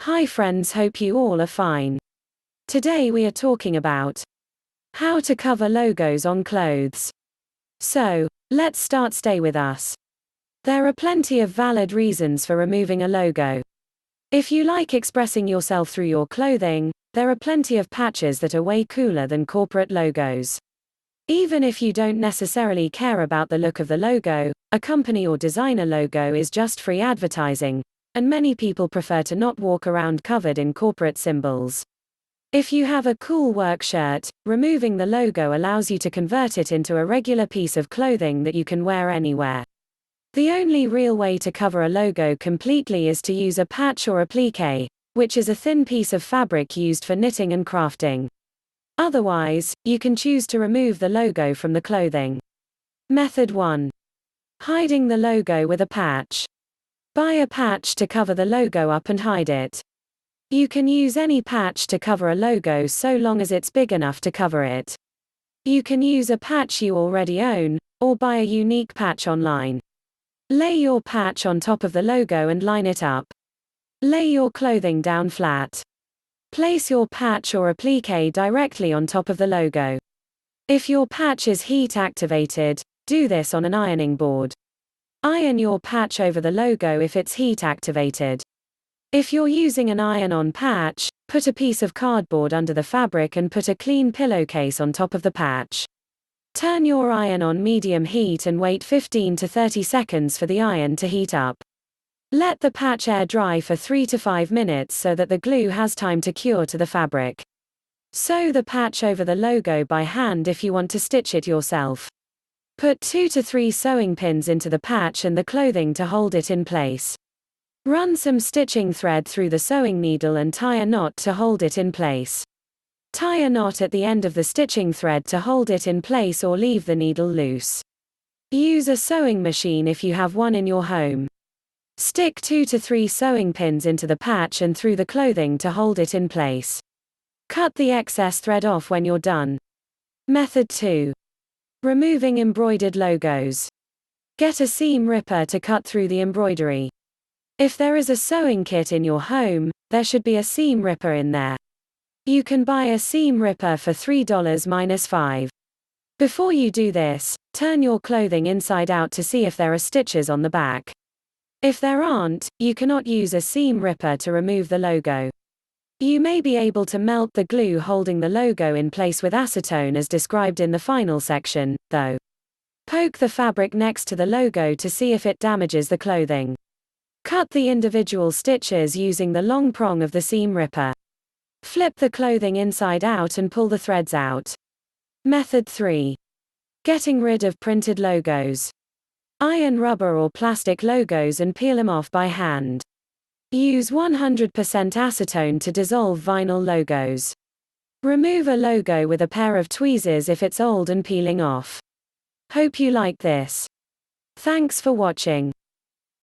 Hi friends, hope you all are fine. Today we are talking about how to cover logos on clothes. So, let's start. Stay with us. There are plenty of valid reasons for removing a logo. If you like expressing yourself through your clothing, there are plenty of patches that are way cooler than corporate logos. Even if you don't necessarily care about the look of the logo, a company or designer logo is just free advertising, and many people prefer to not walk around covered in corporate symbols. If you have a cool work shirt, removing the logo allows you to convert it into a regular piece of clothing that you can wear anywhere. The only real way to cover a logo completely is to use a patch or applique, which is a thin piece of fabric used for knitting and crafting. Otherwise, you can choose to remove the logo from the clothing. Method 1. Hiding the logo with a patch. Buy a patch to cover the logo up and hide it. You can use any patch to cover a logo so long as it's big enough to cover it. You can use a patch you already own, or buy a unique patch online. Lay your patch on top of the logo and line it up. Lay your clothing down flat. Place your patch or applique directly on top of the logo. If your patch is heat activated, do this on an ironing board. Iron your patch over the logo if it's heat activated. If you're using an iron-on patch, put a piece of cardboard under the fabric and put a clean pillowcase on top of the patch. Turn your iron on medium heat and wait 15 to 30 seconds for the iron to heat up. Let the patch air dry for 3 to 5 minutes so that the glue has time to cure to the fabric. Sew the patch over the logo by hand if you want to stitch it yourself. Put 2 to 3 sewing pins into the patch and the clothing to hold it in place. Run some stitching thread through the sewing needle and tie a knot to hold it in place. Tie a knot at the end of the stitching thread to hold it in place or leave the needle loose. Use a sewing machine if you have one in your home. Stick 2 to 3 sewing pins into the patch and through the clothing to hold it in place. Cut the excess thread off when you're done. Method 2. Removing embroidered logos. Get a seam ripper to cut through the embroidery. If there is a sewing kit in your home, there should be a seam ripper in there. You can buy a seam ripper for $3-5. Before you do this, turn your clothing inside out to see if there are stitches on the back. If there aren't, you cannot use a seam ripper to remove the logo. You may be able to melt the glue holding the logo in place with acetone as described in the final section, though. Poke the fabric next to the logo to see if it damages the clothing. Cut the individual stitches using the long prong of the seam ripper. Flip the clothing inside out and pull the threads out. Method 3. Getting rid of printed logos. Iron rubber or plastic logos and peel them off by hand. Use 100% acetone to dissolve vinyl logos. Remove a logo with a pair of tweezers if it's old and peeling off. Hope you like this. Thanks for watching.